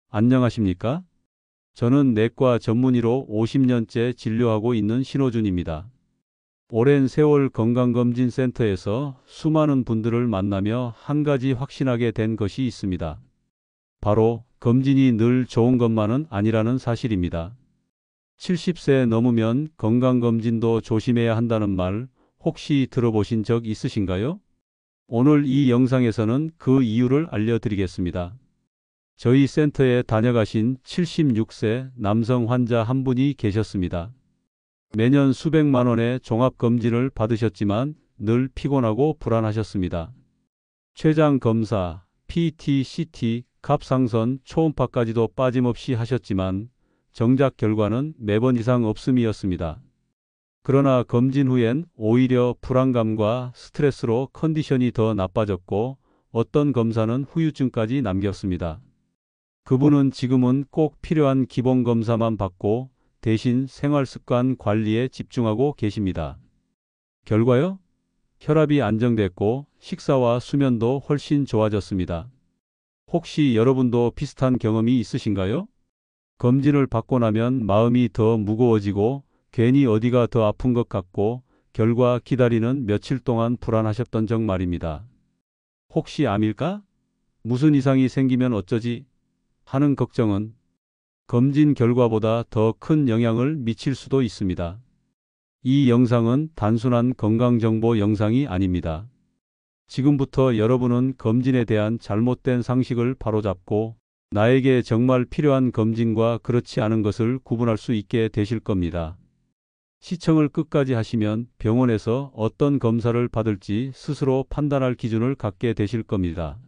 안녕하십니까? 저는 내과 전문의로 50년째 진료하고 있는 신호준입니다. 오랜 세월 건강검진센터에서 수많은 분들을 만나며 한 가지 확신하게 된 것이 있습니다. 바로 검진이 늘 좋은 것만은 아니라는 사실입니다. 70세 넘으면 건강검진도 조심해야 한다는 말 혹시 들어보신 적 있으신가요? 오늘 이 영상에서는 그 이유를 알려드리겠습니다. 저희 센터에 다녀가신 76세 남성 환자 한 분이 계셨습니다. 매년 수백만 원의 종합검진을 받으셨지만 늘 피곤하고 불안하셨습니다. 췌장 검사, PT, CT, 갑상선, 초음파까지도 빠짐없이 하셨지만 정작 결과는 매번 이상 없음이었습니다. 그러나 검진 후엔 오히려 불안감과 스트레스로 컨디션이 더 나빠졌고 어떤 검사는 후유증까지 남겼습니다. 그분은 지금은 꼭 필요한 기본 검사만 받고 대신 생활습관 관리에 집중하고 계십니다. 결과요? 혈압이 안정됐고 식사와 수면도 훨씬 좋아졌습니다. 혹시 여러분도 비슷한 경험이 있으신가요? 검진을 받고 나면 마음이 더 무거워지고 괜히 어디가 더 아픈 것 같고 결과 기다리는 며칠 동안 불안하셨던 적 말입니다. 혹시 암일까? 무슨 이상이 생기면 어쩌지? 하는 걱정은 검진 결과보다 더 큰 영향을 미칠 수도 있습니다. 이 영상은 단순한 건강정보 영상이 아닙니다. 지금부터 여러분은 검진에 대한 잘못된 상식을 바로잡고 나에게 정말 필요한 검진과 그렇지 않은 것을 구분할 수 있게 되실 겁니다. 시청을 끝까지 하시면 병원에서 어떤 검사를 받을지 스스로 판단할 기준을 갖게 되실 겁니다.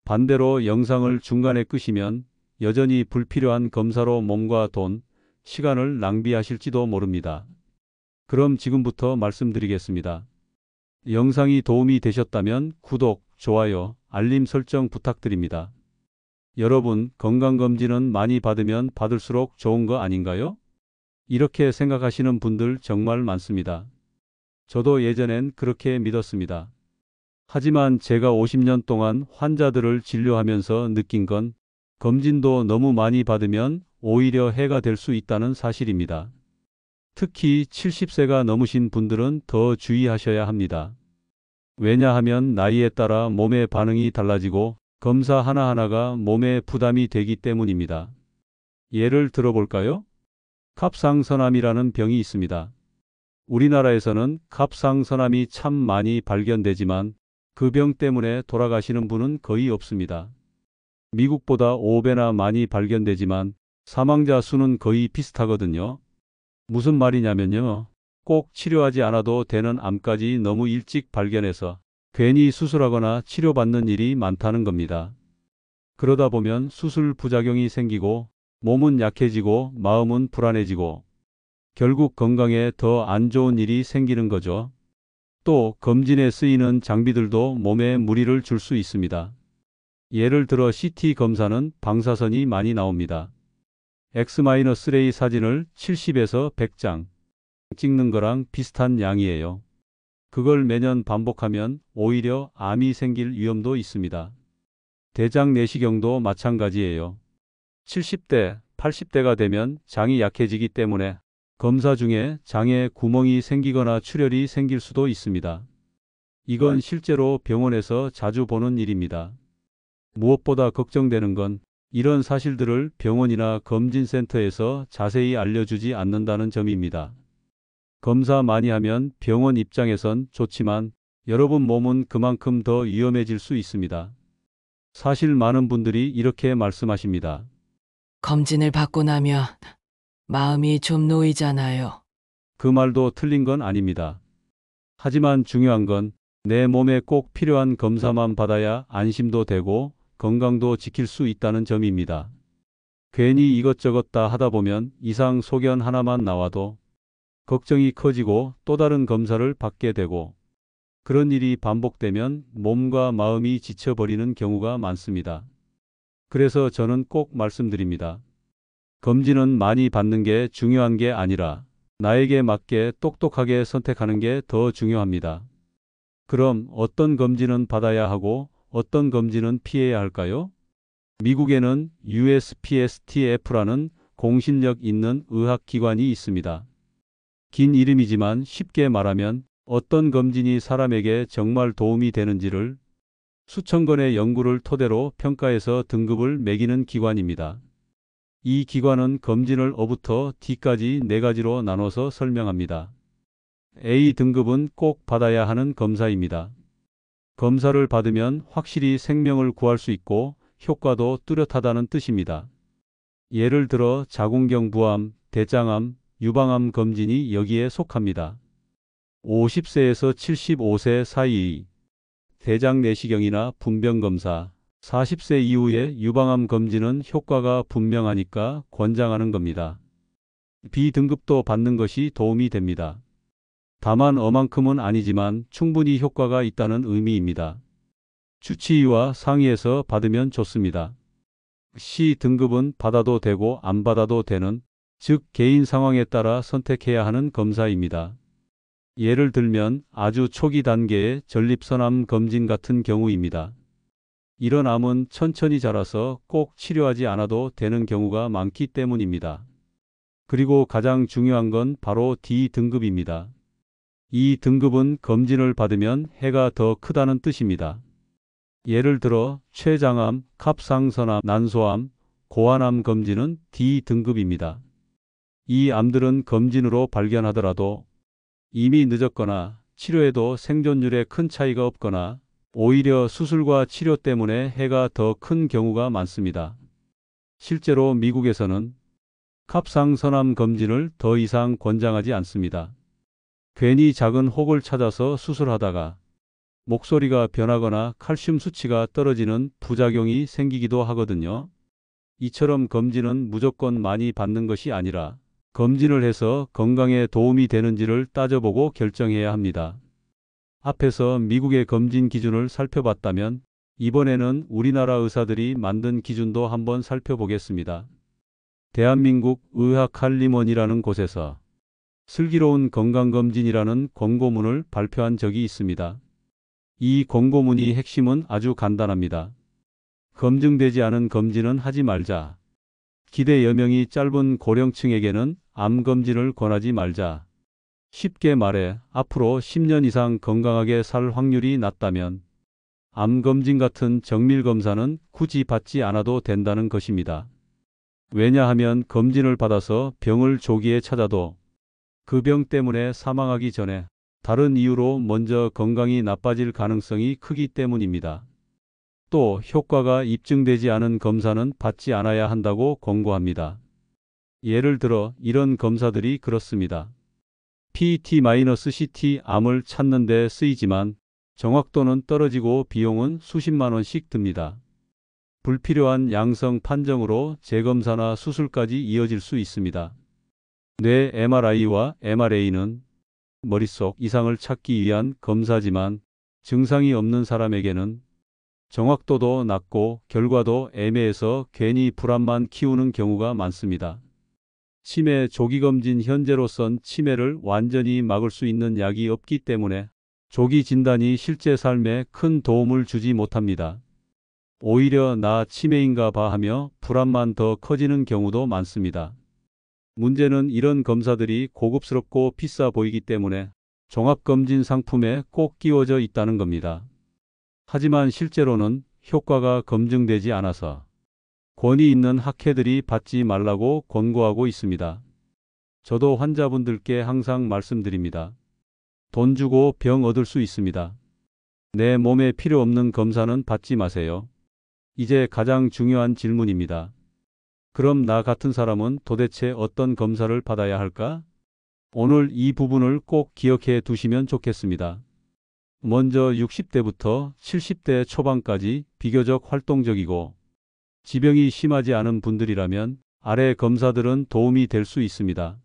반대로 영상을 중간에 끄시면 여전히 불필요한 검사로 몸과 돈, 시간을 낭비하실지도 모릅니다. 그럼 지금부터 말씀드리겠습니다. 영상이 도움이 되셨다면 구독, 좋아요, 알림 설정 부탁드립니다. 여러분, 건강검진은 많이 받으면 받을수록 좋은 거 아닌가요? 이렇게 생각하시는 분들 정말 많습니다. 저도 예전엔 그렇게 믿었습니다. 하지만 제가 50년 동안 환자들을 진료하면서 느낀 건 검진도 너무 많이 받으면 오히려 해가 될 수 있다는 사실입니다. 특히 70세가 넘으신 분들은 더 주의하셔야 합니다. 왜냐하면 나이에 따라 몸의 반응이 달라지고 검사 하나하나가 몸에 부담이 되기 때문입니다. 예를 들어볼까요? 갑상선암이라는 병이 있습니다. 우리나라에서는 갑상선암이 참 많이 발견되지만 그 병 때문에 돌아가시는 분은 거의 없습니다. 미국보다 5배나 많이 발견되지만 사망자 수는 거의 비슷하거든요. 무슨 말이냐면요. 꼭 치료하지 않아도 되는 암까지 너무 일찍 발견해서 괜히 수술하거나 치료받는 일이 많다는 겁니다. 그러다 보면 수술 부작용이 생기고 몸은 약해지고 마음은 불안해지고 결국 건강에 더 안 좋은 일이 생기는 거죠. 또 검진에 쓰이는 장비들도 몸에 무리를 줄 수 있습니다. 예를 들어 CT 검사는 방사선이 많이 나옵니다. X-ray 사진을 70에서 100장 찍는 거랑 비슷한 양이에요. 그걸 매년 반복하면 오히려 암이 생길 위험도 있습니다. 대장 내시경도 마찬가지예요. 70대, 80대가 되면 장이 약해지기 때문에 검사 중에 장에 구멍이 생기거나 출혈이 생길 수도 있습니다. 이건 실제로 병원에서 자주 보는 일입니다. 무엇보다 걱정되는 건 이런 사실들을 병원이나 검진센터에서 자세히 알려주지 않는다는 점입니다. 검사 많이 하면 병원 입장에선 좋지만 여러분 몸은 그만큼 더 위험해질 수 있습니다. 사실 많은 분들이 이렇게 말씀하십니다. 검진을 받고 나면 마음이 좀 놓이잖아요. 그 말도 틀린 건 아닙니다. 하지만 중요한 건 내 몸에 꼭 필요한 검사만 받아야 안심도 되고 건강도 지킬 수 있다는 점입니다. 괜히 이것저것 다 하다 보면 이상 소견 하나만 나와도 걱정이 커지고 또 다른 검사를 받게 되고 그런 일이 반복되면 몸과 마음이 지쳐버리는 경우가 많습니다. 그래서 저는 꼭 말씀드립니다. 검진은 많이 받는 게 중요한 게 아니라 나에게 맞게 똑똑하게 선택하는 게 더 중요합니다. 그럼 어떤 검진은 받아야 하고 어떤 검진은 피해야 할까요? 미국에는 USPSTF라는 공신력 있는 의학기관이 있습니다. 긴 이름이지만 쉽게 말하면 어떤 검진이 사람에게 정말 도움이 되는지를 수천 건의 연구를 토대로 평가해서 등급을 매기는 기관입니다. 이 기관은 검진을 A부터 D까지 4가지로 나눠서 설명합니다. A 등급은 꼭 받아야 하는 검사입니다. 검사를 받으면 확실히 생명을 구할 수 있고 효과도 뚜렷하다는 뜻입니다. 예를 들어 자궁경 부암, 대장암, 유방암 검진이 여기에 속합니다. 50세에서 75세 사이의 대장 내시경이나 분변 검사, 40세 이후의 유방암 검진은 효과가 분명하니까 권장하는 겁니다. B등급도 받는 것이 도움이 됩니다. 다만 어만큼은 아니지만 충분히 효과가 있다는 의미입니다. 주치의와 상의해서 받으면 좋습니다. C등급은 받아도 되고 안 받아도 되는, 즉 개인 상황에 따라 선택해야 하는 검사입니다. 예를 들면 아주 초기 단계의 전립선암 검진 같은 경우입니다. 이런 암은 천천히 자라서 꼭 치료하지 않아도 되는 경우가 많기 때문입니다. 그리고 가장 중요한 건 바로 D등급입니다. 이 등급은 검진을 받으면 해가 더 크다는 뜻입니다. 예를 들어 췌장암, 갑상선암, 난소암, 고환암 검진은 D등급입니다. 이 암들은 검진으로 발견하더라도 이미 늦었거나 치료에도 생존율에 큰 차이가 없거나 오히려 수술과 치료 때문에 해가 더 큰 경우가 많습니다. 실제로 미국에서는 갑상선암 검진을 더 이상 권장하지 않습니다. 괜히 작은 혹을 찾아서 수술하다가 목소리가 변하거나 칼슘 수치가 떨어지는 부작용이 생기기도 하거든요. 이처럼 검진은 무조건 많이 받는 것이 아니라 검진을 해서 건강에 도움이 되는지를 따져보고 결정해야 합니다. 앞에서 미국의 검진 기준을 살펴봤다면 이번에는 우리나라 의사들이 만든 기준도 한번 살펴보겠습니다. 대한민국 의학칼림원이라는 곳에서 슬기로운 건강검진이라는 권고문을 발표한 적이 있습니다. 이 권고문의 핵심은 아주 간단합니다. 검증되지 않은 검진은 하지 말자. 기대 여명이 짧은 고령층에게는 암 검진을 권하지 말자. 쉽게 말해 앞으로 10년 이상 건강하게 살 확률이 낮다면 암 검진 같은 정밀 검사는 굳이 받지 않아도 된다는 것입니다. 왜냐하면 검진을 받아서 병을 조기에 찾아도 그 병 때문에 사망하기 전에 다른 이유로 먼저 건강이 나빠질 가능성이 크기 때문입니다. 또 효과가 입증되지 않은 검사는 받지 않아야 한다고 권고합니다. 예를 들어 이런 검사들이 그렇습니다. PET-CT 암을 찾는 데 쓰이지만 정확도는 떨어지고 비용은 수십만 원씩 듭니다. 불필요한 양성 판정으로 재검사나 수술까지 이어질 수 있습니다. 뇌 MRI와 MRA는 머릿속 이상을 찾기 위한 검사지만 증상이 없는 사람에게는 정확도도 낮고 결과도 애매해서 괜히 불안만 키우는 경우가 많습니다. 치매 조기검진 현재로선 치매를 완전히 막을 수 있는 약이 없기 때문에 조기 진단이 실제 삶에 큰 도움을 주지 못합니다. 오히려 나 치매인가 봐 하며 불안만 더 커지는 경우도 많습니다. 문제는 이런 검사들이 고급스럽고 비싸 보이기 때문에 종합검진 상품에 꼭 끼워져 있다는 겁니다. 하지만 실제로는 효과가 검증되지 않아서 권위 있는 학회들이 받지 말라고 권고하고 있습니다. 저도 환자분들께 항상 말씀드립니다. 돈 주고 병 얻을 수 있습니다. 내 몸에 필요 없는 검사는 받지 마세요. 이제 가장 중요한 질문입니다. 그럼 나 같은 사람은 도대체 어떤 검사를 받아야 할까? 오늘 이 부분을 꼭 기억해 두시면 좋겠습니다. 먼저 60대부터 70대 초반까지 비교적 활동적이고 지병이 심하지 않은 분들이라면 아래 검사들은 도움이 될 수 있습니다.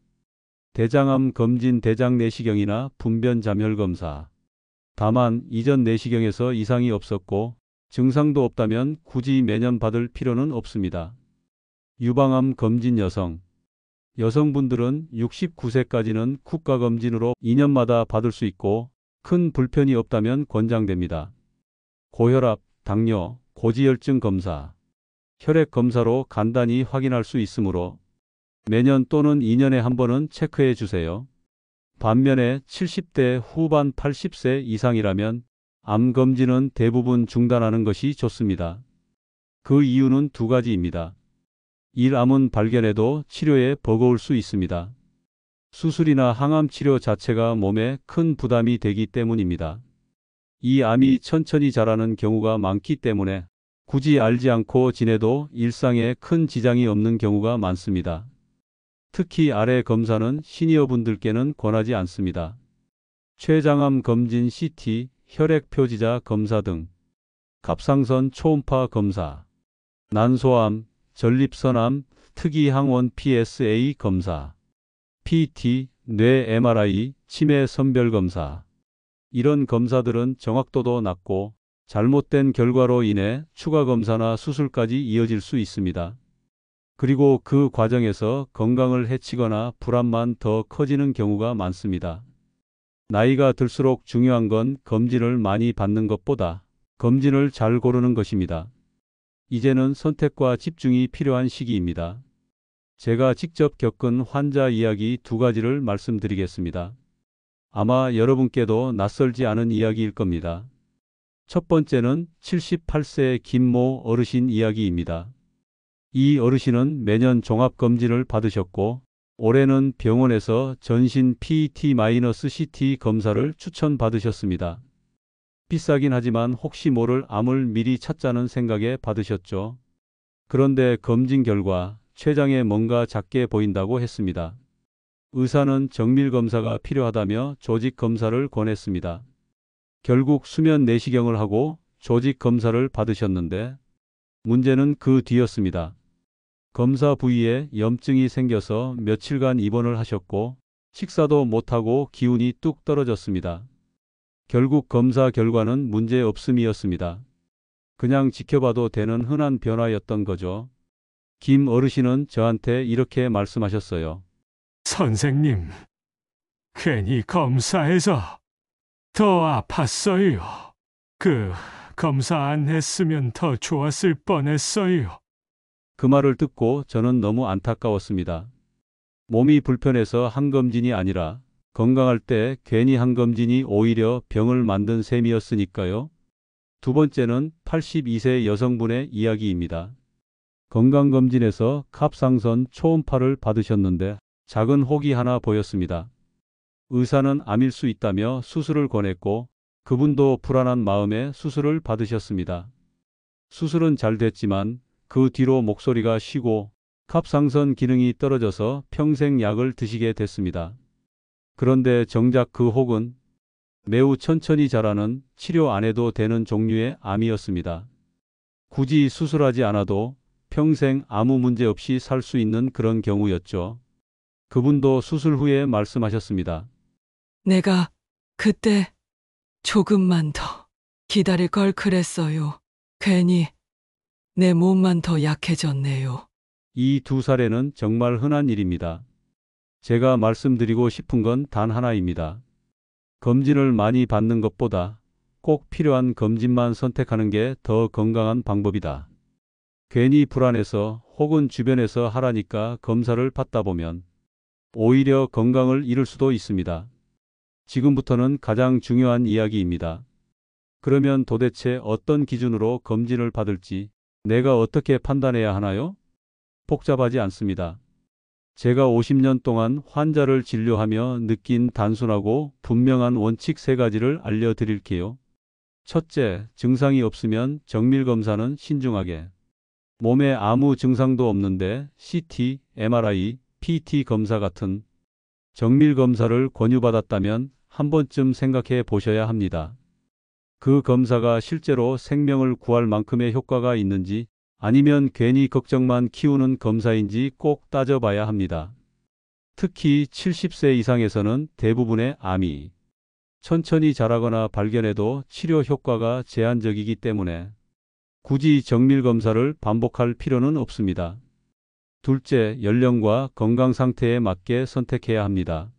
대장암 검진 대장 내시경이나 분변 잠열 검사. 다만 이전 내시경에서 이상이 없었고 증상도 없다면 굳이 매년 받을 필요는 없습니다. 유방암 검진 여성분들은 69세까지는 국가검진으로 2년마다 받을 수 있고 큰 불편이 없다면 권장됩니다. 고혈압, 당뇨, 고지혈증 검사. 혈액 검사로 간단히 확인할 수 있으므로 매년 또는 2년에 한 번은 체크해 주세요. 반면에 70대 후반 80세 이상이라면 암 검진은 대부분 중단하는 것이 좋습니다. 그 이유는 두 가지입니다. 1. 암은 발견해도 치료에 버거울 수 있습니다. 수술이나 항암 치료 자체가 몸에 큰 부담이 되기 때문입니다. 이 암이 천천히 자라는 경우가 많기 때문에 굳이 알지 않고 지내도 일상에 큰 지장이 없는 경우가 많습니다. 특히 아래 검사는 시니어분들께는 권하지 않습니다. 췌장암 검진 CT, 혈액 표지자 검사 등, 갑상선 초음파 검사, 난소암, 전립선암, 특이항원 PSA 검사, PT, 뇌 MRI, 치매 선별 검사. 이런 검사들은 정확도도 낮고 잘못된 결과로 인해 추가 검사나 수술까지 이어질 수 있습니다. 그리고 그 과정에서 건강을 해치거나 불안만 더 커지는 경우가 많습니다. 나이가 들수록 중요한 건 검진을 많이 받는 것보다 검진을 잘 고르는 것입니다. 이제는 선택과 집중이 필요한 시기입니다. 제가 직접 겪은 환자 이야기 두 가지를 말씀드리겠습니다. 아마 여러분께도 낯설지 않은 이야기일 겁니다. 첫 번째는 78세 김모 어르신 이야기입니다. 이 어르신은 매년 종합검진을 받으셨고 올해는 병원에서 전신 PET-CT 검사를 추천받으셨습니다. 비싸긴 하지만 혹시 모를 암을 미리 찾자는 생각에 받으셨죠. 그런데 검진 결과 췌장에 뭔가 작게 보인다고 했습니다. 의사는 정밀검사가 필요하다며 조직검사를 권했습니다. 결국 수면 내시경을 하고 조직검사를 받으셨는데 문제는 그 뒤였습니다. 검사 부위에 염증이 생겨서 며칠간 입원을 하셨고 식사도 못하고 기운이 뚝 떨어졌습니다. 결국 검사 결과는 문제 없음이었습니다. 그냥 지켜봐도 되는 흔한 변화였던 거죠. 김 어르신은 저한테 이렇게 말씀하셨어요. 선생님, 괜히 검사해서 더 아팠어요. 검사 안 했으면 더 좋았을 뻔했어요. 그 말을 듣고 저는 너무 안타까웠습니다. 몸이 불편해서 한 검진이 아니라 건강할 때 괜히 한 검진이 오히려 병을 만든 셈이었으니까요. 두 번째는 82세 여성분의 이야기입니다. 건강검진에서 갑상선 초음파를 받으셨는데 작은 혹이 하나 보였습니다. 의사는 암일 수 있다며 수술을 권했고 그분도 불안한 마음에 수술을 받으셨습니다. 수술은 잘 됐지만 그 뒤로 목소리가 쉬고 갑상선 기능이 떨어져서 평생 약을 드시게 됐습니다. 그런데 정작 그 혹은 매우 천천히 자라는 치료 안 해도 되는 종류의 암이었습니다. 굳이 수술하지 않아도 평생 아무 문제 없이 살 수 있는 그런 경우였죠. 그분도 수술 후에 말씀하셨습니다. 내가 그때 조금만 더 기다릴 걸 그랬어요. 괜히 내 몸만 더 약해졌네요. 이 두 사례는 정말 흔한 일입니다. 제가 말씀드리고 싶은 건 단 하나입니다. 검진을 많이 받는 것보다 꼭 필요한 검진만 선택하는 게 더 건강한 방법이다. 괜히 불안해서 혹은 주변에서 하라니까 검사를 받다 보면 오히려 건강을 잃을 수도 있습니다. 지금부터는 가장 중요한 이야기입니다. 그러면 도대체 어떤 기준으로 검진을 받을지 내가 어떻게 판단해야 하나요? 복잡하지 않습니다. 제가 50년 동안 환자를 진료하며 느낀 단순하고 분명한 원칙 세 가지를 알려드릴게요. 첫째, 증상이 없으면 정밀검사는 신중하게. 몸에 아무 증상도 없는데 CT, MRI, PT 검사 같은 정밀검사를 권유받았다면 한 번쯤 생각해 보셔야 합니다. 그 검사가 실제로 생명을 구할 만큼의 효과가 있는지 아니면 괜히 걱정만 키우는 검사인지 꼭 따져봐야 합니다. 특히 70세 이상에서는 대부분의 암이 천천히 자라거나 발견해도 치료 효과가 제한적이기 때문에 굳이 정밀검사를 반복할 필요는 없습니다. 둘째, 연령과 건강 상태에 맞게 선택해야 합니다.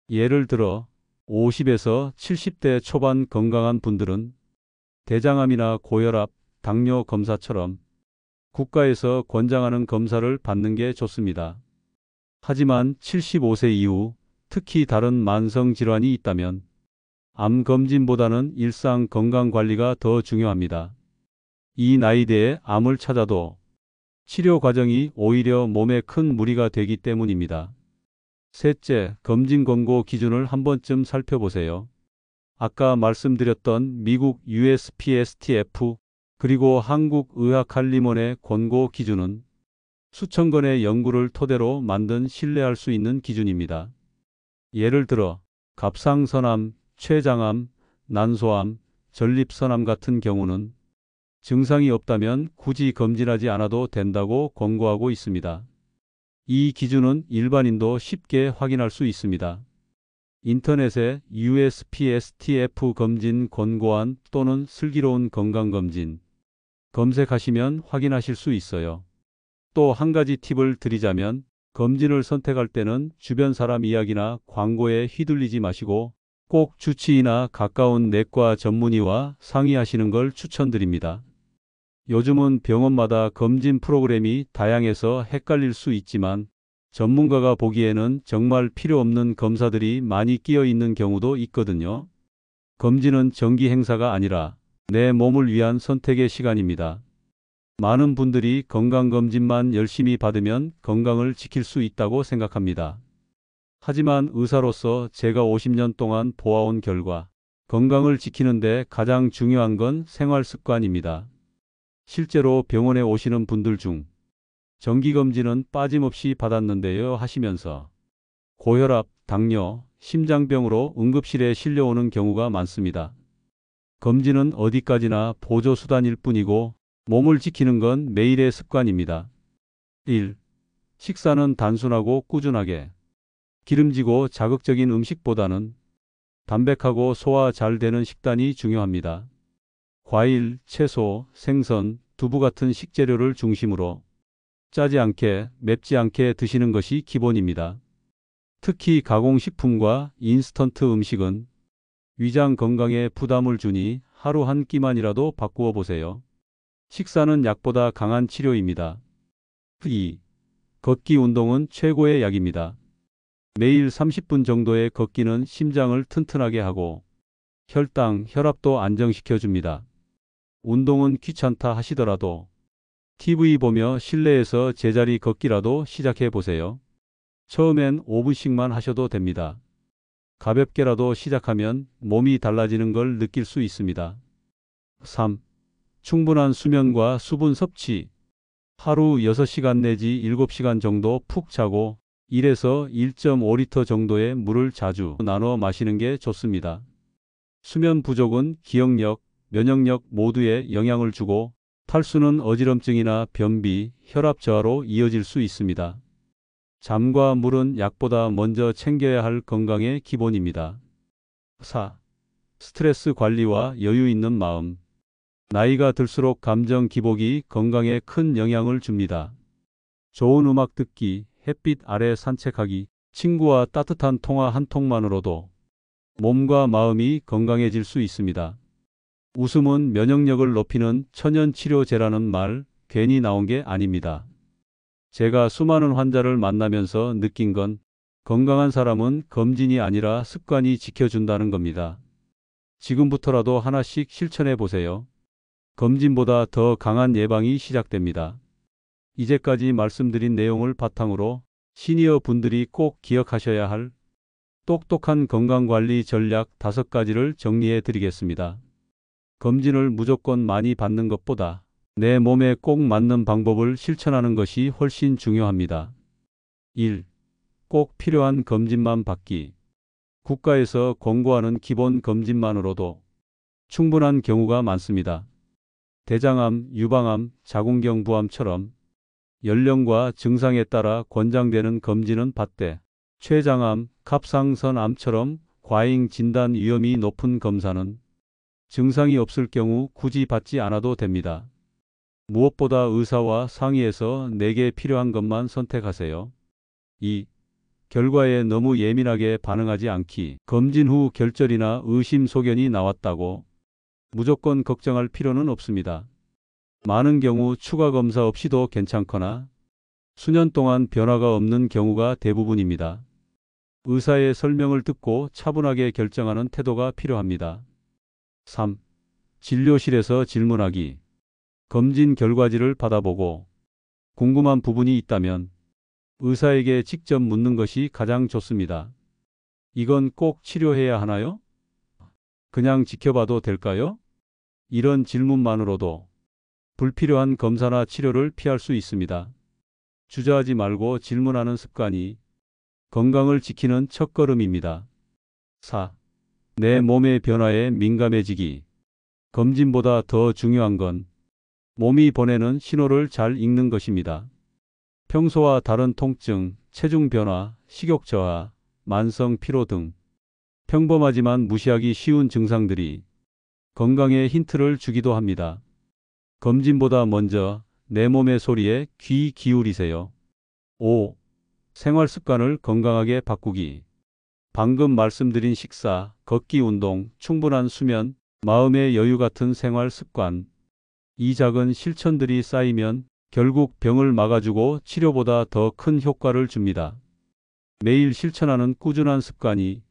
예를 들어 50에서 70대 초반 건강한 분들은 대장암이나 고혈압, 당뇨 검사처럼 국가에서 권장하는 검사를 받는 게 좋습니다. 하지만 75세 이후 특히 다른 만성 질환이 있다면 암 검진보다는 일상 건강 관리가 더 중요합니다. 이 나이대에 암을 찾아도 치료 과정이 오히려 몸에 큰 무리가 되기 때문입니다. 셋째, 검진 권고 기준을 한 번쯤 살펴보세요. 아까 말씀드렸던 미국 USPSTF 그리고 한국의학한림원의 권고 기준은 수천 건의 연구를 토대로 만든 신뢰할 수 있는 기준입니다. 예를 들어 갑상선암, 췌장암, 난소암, 전립선암 같은 경우는 증상이 없다면 굳이 검진하지 않아도 된다고 권고하고 있습니다. 이 기준은 일반인도 쉽게 확인할 수 있습니다. 인터넷에 USPSTF 검진 권고안 또는 슬기로운 건강검진 검색하시면 확인하실 수 있어요. 또 한 가지 팁을 드리자면 검진을 선택할 때는 주변 사람 이야기나 광고에 휘둘리지 마시고 꼭 주치의나 가까운 내과 전문의와 상의하시는 걸 추천드립니다. 요즘은 병원마다 검진 프로그램이 다양해서 헷갈릴 수 있지만 전문가가 보기에는 정말 필요 없는 검사들이 많이 끼어 있는 경우도 있거든요. 검진은 정기 행사가 아니라 내 몸을 위한 선택의 시간입니다. 많은 분들이 건강검진만 열심히 받으면 건강을 지킬 수 있다고 생각합니다. 하지만 의사로서 제가 50년 동안 보아온 결과 건강을 지키는데 가장 중요한 건 생활 습관입니다. 실제로 병원에 오시는 분들 중 정기검진은 빠짐없이 받았는데요 하시면서 고혈압, 당뇨, 심장병으로 응급실에 실려오는 경우가 많습니다. 검진은 어디까지나 보조수단일 뿐이고 몸을 지키는 건 매일의 습관입니다. 1. 식사는 단순하고 꾸준하게. 기름지고 자극적인 음식보다는 담백하고 소화 잘 되는 식단이 중요합니다. 과일, 채소, 생선, 두부 같은 식재료를 중심으로 짜지 않게, 맵지 않게 드시는 것이 기본입니다. 특히 가공식품과 인스턴트 음식은 위장 건강에 부담을 주니 하루 한 끼만이라도 바꾸어 보세요. 식사는 약보다 강한 치료입니다. 2. 걷기 운동은 최고의 약입니다. 매일 30분 정도의 걷기는 심장을 튼튼하게 하고 혈당, 혈압도 안정시켜 줍니다. 운동은 귀찮다 하시더라도 TV 보며 실내에서 제자리 걷기라도 시작해 보세요. 처음엔 5분씩만 하셔도 됩니다. 가볍게라도 시작하면 몸이 달라지는 걸 느낄 수 있습니다. 3. 충분한 수면과 수분 섭취. 하루 6시간 내지 7시간 정도 푹 자고 1에서 1.5리터 정도의 물을 자주 나눠 마시는 게 좋습니다. 수면 부족은 기억력, 면역력 모두에 영향을 주고 탈수는 어지럼증이나 변비, 혈압 저하로 이어질 수 있습니다. 잠과 물은 약보다 먼저 챙겨야 할 건강의 기본입니다. 4. 스트레스 관리와 여유 있는 마음. 나이가 들수록 감정 기복이 건강에 큰 영향을 줍니다. 좋은 음악 듣기, 햇빛 아래 산책하기, 친구와 따뜻한 통화 한 통만으로도 몸과 마음이 건강해질 수 있습니다. 웃음은 면역력을 높이는 천연치료제라는 말 괜히 나온 게 아닙니다. 제가 수많은 환자를 만나면서 느낀 건 건강한 사람은 검진이 아니라 습관이 지켜준다는 겁니다. 지금부터라도 하나씩 실천해 보세요. 검진보다 더 강한 예방이 시작됩니다. 이제까지 말씀드린 내용을 바탕으로 시니어 분들이 꼭 기억하셔야 할 똑똑한 건강관리 전략 5가지를 정리해 드리겠습니다. 검진을 무조건 많이 받는 것보다 내 몸에 꼭 맞는 방법을 실천하는 것이 훨씬 중요합니다. 1. 꼭 필요한 검진만 받기. 국가에서 권고하는 기본 검진만으로도 충분한 경우가 많습니다. 대장암, 유방암, 자궁경부암처럼 연령과 증상에 따라 권장되는 검진은 받되 췌장암, 갑상선암처럼 과잉 진단 위험이 높은 검사는 증상이 없을 경우 굳이 받지 않아도 됩니다. 무엇보다 의사와 상의해서 내게 필요한 것만 선택하세요. 2. 결과에 너무 예민하게 반응하지 않기. 검진 후 결절이나 의심소견이 나왔다고 무조건 걱정할 필요는 없습니다. 많은 경우 추가 검사 없이도 괜찮거나 수년 동안 변화가 없는 경우가 대부분입니다. 의사의 설명을 듣고 차분하게 결정하는 태도가 필요합니다. 3. 진료실에서 질문하기. 검진 결과지를 받아보고 궁금한 부분이 있다면 의사에게 직접 묻는 것이 가장 좋습니다. 이건 꼭 치료해야 하나요? 그냥 지켜봐도 될까요? 이런 질문만으로도 불필요한 검사나 치료를 피할 수 있습니다. 주저하지 말고 질문하는 습관이 건강을 지키는 첫걸음입니다. 4. 내 몸의 변화에 민감해지기. 검진보다 더 중요한 건 몸이 보내는 신호를 잘 읽는 것입니다. 평소와 다른 통증, 체중 변화, 식욕 저하, 만성 피로 등 평범하지만 무시하기 쉬운 증상들이 건강에 힌트를 주기도 합니다. 검진보다 먼저 내 몸의 소리에 귀 기울이세요. 5. 생활 습관을 건강하게 바꾸기. 방금 말씀드린 식사, 걷기, 운동, 충분한 수면, 마음의 여유 같은 생활 습관. 이 작은 실천들이 쌓이면 결국 병을 막아주고 치료보다 더 큰 효과를 줍니다. 매일 실천하는 꾸준한 습관이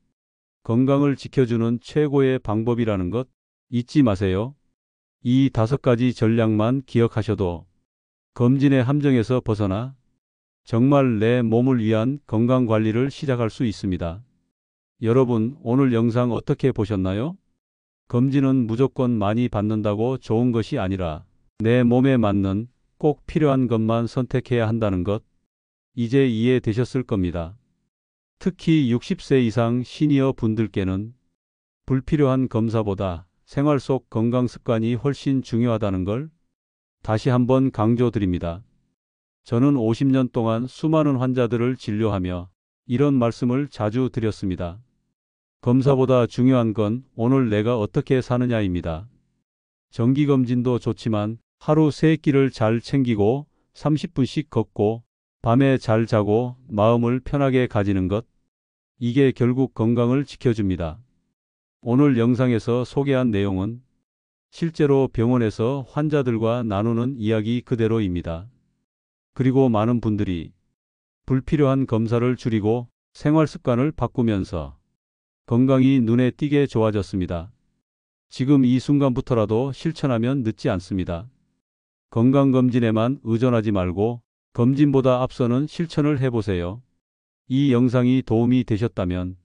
건강을 지켜주는 최고의 방법이라는 것 잊지 마세요. 이 5가지 전략만 기억하셔도 검진의 함정에서 벗어나 정말 내 몸을 위한 건강 관리를 시작할 수 있습니다. 여러분, 오늘 영상 어떻게 보셨나요? 검진은 무조건 많이 받는다고 좋은 것이 아니라 내 몸에 맞는 꼭 필요한 것만 선택해야 한다는 것, 이제 이해되셨을 겁니다. 특히 60세 이상 시니어 분들께는 불필요한 검사보다 생활 속 건강 습관이 훨씬 중요하다는 걸 다시 한번 강조드립니다. 저는 50년 동안 수많은 환자들을 진료하며 이런 말씀을 자주 드렸습니다. 검사보다 중요한 건 오늘 내가 어떻게 사느냐입니다. 정기검진도 좋지만 하루 3끼를 잘 챙기고 30분씩 걷고 밤에 잘 자고 마음을 편하게 가지는 것, 이게 결국 건강을 지켜줍니다. 오늘 영상에서 소개한 내용은 실제로 병원에서 환자들과 나누는 이야기 그대로입니다. 그리고 많은 분들이 불필요한 검사를 줄이고 생활 습관을 바꾸면서 건강이 눈에 띄게 좋아졌습니다. 지금 이 순간부터라도 실천하면 늦지 않습니다. 건강검진에만 의존하지 말고 검진보다 앞서는 실천을 해보세요. 이 영상이 도움이 되셨다면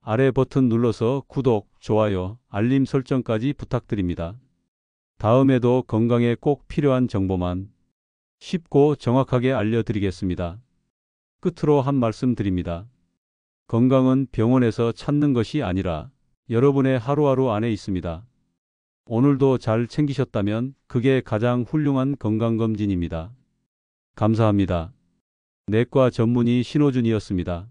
아래 버튼 눌러서 구독, 좋아요, 알림 설정까지 부탁드립니다. 다음에도 건강에 꼭 필요한 정보만 쉽고 정확하게 알려드리겠습니다. 끝으로 한 말씀 드립니다. 건강은 병원에서 찾는 것이 아니라 여러분의 하루하루 안에 있습니다. 오늘도 잘 챙기셨다면 그게 가장 훌륭한 건강검진입니다. 감사합니다. 내과 전문의 신호준이었습니다.